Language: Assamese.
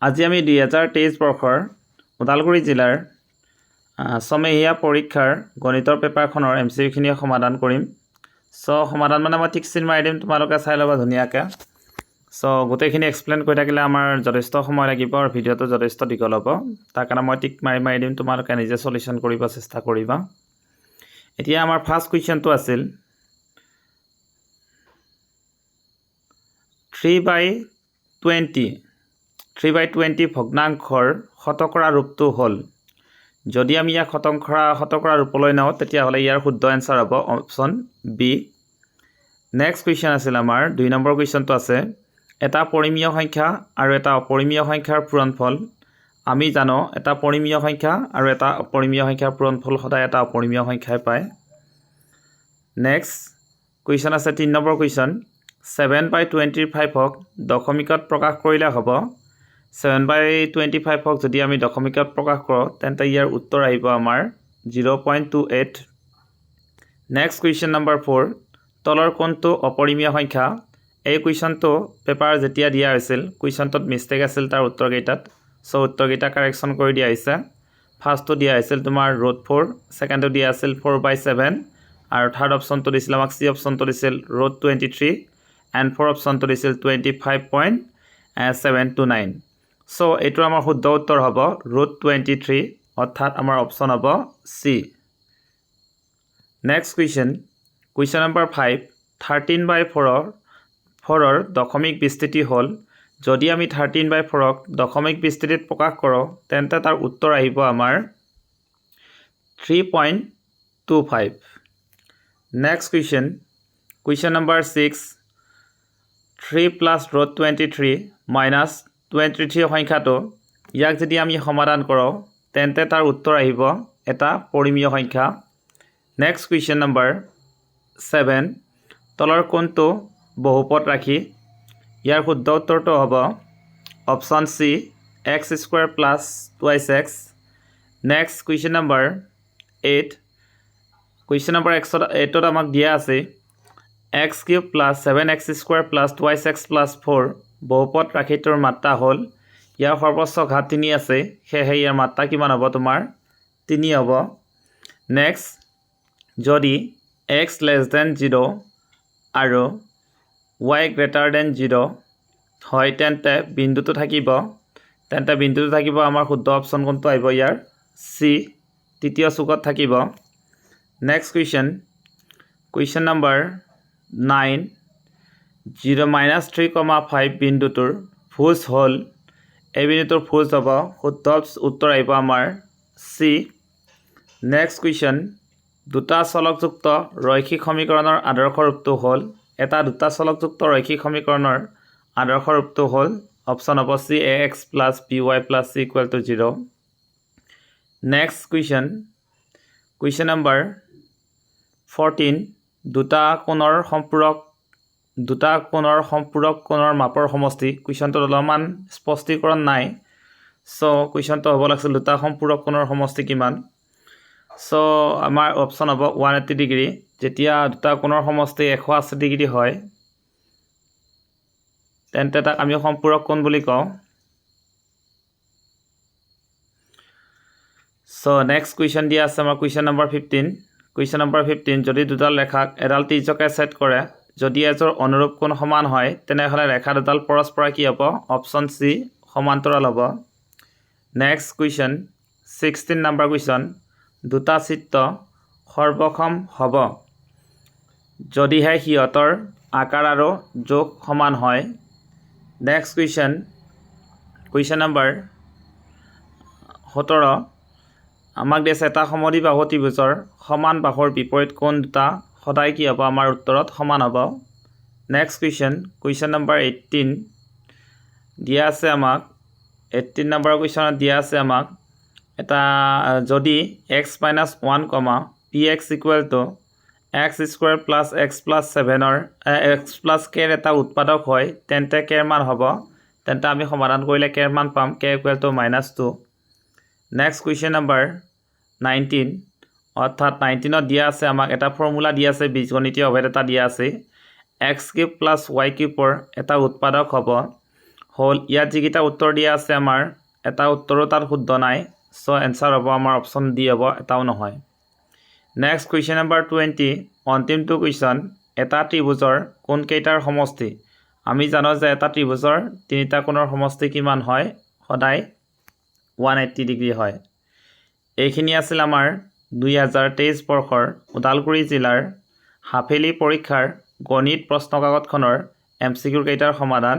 আজি আমি 2023 বৰ্ষৰ ওদালগুৰি জিলাৰ সমহীয়া পৰীক্ষাৰ গণিতৰ পেপাৰখনৰ এমচিকিউখিনি সমাধান কৰিম। সমাধান মানে মই ঠিক চিন মাৰি দিম, তোমালোকে চাই ল'বা ধুনীয়াকৈ। গোটেইখিনি এক্সপ্লেইন কৰি থাকিলে আমাৰ যথেষ্ট সময় লাগিব আৰু ভিডিঅ'টো যথেষ্ট দীঘল হ'ব। তাৰ কাৰণে মই টিক মাৰি দিম, তোমালোকে নিজে সলিউশ্যন কৰিব চেষ্টা কৰিবা। এতিয়া আমাৰ ফাৰ্ষ্ট কুৱেশ্যনটো আছিল 3/20 ভগ্নাংশৰ শতকৰা ৰূপটো হ'ল। যদি আমি ইয়াক শতকৰা ৰূপলৈ নাও তেতিয়াহ'লে ইয়াৰ শুদ্ধ এনচাৰ হ'ব অপশ্যন বি। নেক্সট কুৱেশ্যন আছিল আমাৰ 2 নম্বৰ কুৱেশ্যনটো আছে এটা পৰিমেয় সংখ্যা আৰু এটা অপৰিমেয় সংখ্যাৰ পূৰণফল। আমি জানো এটা পৰিমেয় সংখ্যা আৰু এটা অপৰিমেয় সংখ্যাৰ পূৰণফল সদায় এটা অপৰিমেয় সংখ্যাই পায়। নেক্সট কুৱেশ্যন আছে 3 নম্বৰ কুৱেশ্যন 7/25ক দশমিকত প্ৰকাশ কৰিলে হ'ব। 7/25ক যদি আমি দশমিকত প্ৰকাশ কৰোঁ তেন্তে ইয়াৰ উত্তৰ আহিব আমাৰ 0.28। নেক্সট কুৱেশ্যন নম্বৰ 4 তলৰ কোনটো অপৰিমেয় সংখ্যা। এই কুৱেশ্যনটো পেপাৰ যেতিয়া দিয়া হৈছিল কুৱেশ্যনটোত মিষ্টেক আছিল তাৰ উত্তৰকেইটাত। উত্তৰকেইটা কাৰেকশ্যন কৰি দিয়া হৈছে। ফাৰ্ষ্টটো দিয়া হৈছিল তোমাৰ √4, ছেকেণ্ডটো দিয়া আছিল 4/7 আৰু থাৰ্ড অপশ্যনটো দিছিল আমাক চি অপশ্যনটো দিছিল √23 এণ্ড 4 অপশ্যনটো দিছিল 25.729। এইটো আমাৰ শুদ্ধ উত্তৰ হ'ব √23, অৰ্থাৎ আমাৰ অপশ্যন হ'ব চি। নেক্সট কুৱেশ্যন নম্বৰ 5 13/4ৰ দশমিক বিস্তৃতি হ'ল। যদি আমি 13/4ক দশমিক বিস্তৃতিত প্ৰকাশ কৰোঁ তেন্তে তাৰ উত্তৰ আহিব আমাৰ 3.25। নেক্সট কুৱেশ্যন নম্বৰ 6 3 + √23 - 23 সংখ্যাটো ইয়াক যদি আমি সমাধান কৰোঁ তেন্তে তাৰ উত্তৰ আহিব এটা পৰিমেয় সংখ্যা। নেক্সট কুৱেশ্যন নম্বৰ 7 তলৰ কোনটো বহুপদ ৰাশি। ইয়াৰ শুদ্ধ উত্তৰটো হ'ব option C x² + 2x। Next question number 8 question number 8ত আমাক দিয়া আছে x³ + 7x² + 2x + 4 বহুপদ ৰাশিটোৰ মাত্ৰা হ'ল। ইয়াৰ সৰ্বোচ্চ ঘাত 3 আছে, সেয়েহে ইয়াৰ মাত্ৰা কিমান হ'ব তোমাৰ 3 হ'ব। নেক্সট যদি x <0 আৰু y <0 হয় তেন্তে বিন্দুটো থাকিব আমাৰ শুদ্ধ অপশ্যন কোনটো আহিব ইয়াৰ চি, তৃতীয় চুকত থাকিব। নেক্সট কুৱেশ্যন নম্বৰ 9 -3,5 বিন্দুটোৰ ভোজ হ'ল। এই বিন্দুটোৰ ভোজ হ'ব, শুদ্ধ উত্তৰ আহিব আমাৰ চি। নেক্সট কুৱেশ্যন দুটা চলকযুক্ত ৰৈখিক সমীকৰণৰ আদৰ্শ ৰূপটো হ'ল। এটা দুটা চলকযুক্ত ৰৈখিক সমীকৰণৰ আদৰ্শ ৰূপটো হ'ল অপশ্যন হ'ব C ax + by + c = 0। Next question number 14 দুটা কোণৰ সম্পূৰক কোণৰ মাপৰ সমষ্টি। কুৱেশ্যনটোত অলপমান স্পষ্টীকৰণ নাই। কুৱেশ্যনটো হ'ব লাগিছিল দুটা সম্পূৰক কোণৰ সমষ্টি কিমান। আমাৰ অপশ্যন হ'ব 180 ডিগ্ৰী। যেতিয়া দুটা কোণৰ সমষ্টি 180 ডিগ্ৰী হয় তেন্তে তাক আমি সম্পূৰক কোণ বুলি কওঁ। নেক্সট কুৱেশ্যন দিয়া আছে আমাৰ কুৱেশ্যন নম্বৰ 15 যদি দুডাল ৰেখাক এডাল ত্ৰিজ্যকে ছেদ কৰে, যদি এযোৰ অনুৰূপ কোণ সমান হয় তেনেহ'লে ৰেখা দুডাল পৰস্পৰ কি হ'ব অপশ্যন চি সমান্তৰাল হ'ব। নেক্সট কুৱেশ্যন 16 নম্বৰ কুৱেশ্যন দুটা চিত্ৰ সৰ্বসম হ'ব যদিহে সিহঁতৰ আকাৰ আৰু জোখ সমান হয়। নেক্সট কুৱেশ্যন নম্বৰ 17 আমাক দিছে এটা সমদ্বিবাহু ত্ৰিভুজৰ সমান বাহুৰ বিপৰীত কোণ দুটা সদায় কি হ'ব আমাৰ উত্তৰত সমান হ'ব। নেক্সট কুৱেশ্যন নম্বৰ 18 দিয়া আছে আমাক 18 নম্বৰ কুৱেশ্যনত দিয়া আছে আমাক এটা যদি x - 1, px = x² + x + 7ৰ x + k ৰ এটা উৎপাদক হয় তেন্তে k ৰ মান হ'ব। তেন্তে আমি সমাধান কৰিলে k ৰ মান পাম k = -2। নেক্সট কুৱেশ্যন নম্বৰ 19 অৰ্থাৎ 19ত দিয়া আছে আমাক এটা ফৰ্মুলা দিয়া আছে, বীজগণিতীয় অভেদ এটা দিয়া আছে x³ + y³ এটা উৎপাদক হ'ব হ'ল ইয়াত যিকেইটা উত্তৰ দিয়া আছে আমাৰ এটা উত্তৰো তাত শুদ্ধ নাই সো এনসাৰ হ'ব আমাৰ অপশন ডি হ'ব এটাও নহয় নেক্সট কুৱেশ্যন নম্বৰ 20 অন্তিমটো কুৱেশ্যন এটা ত্ৰিভুজৰ কোণ কেইটাৰ সমষ্টি আমি জানো যে এটা ত্ৰিভুজৰ তিনিটা কোণৰ সমষ্টি কিমান হয় সদায় 180 ডিগ্ৰী হয় এইখিনি আছিল আমাৰ 2023 বৰ্ষৰ ওদালগুৰি জিলাৰ হাফেলি পৰীক্ষাৰ গণিত প্ৰশ্ন কাকতখনৰ এমসিকিউ কেইটাৰ সমাধান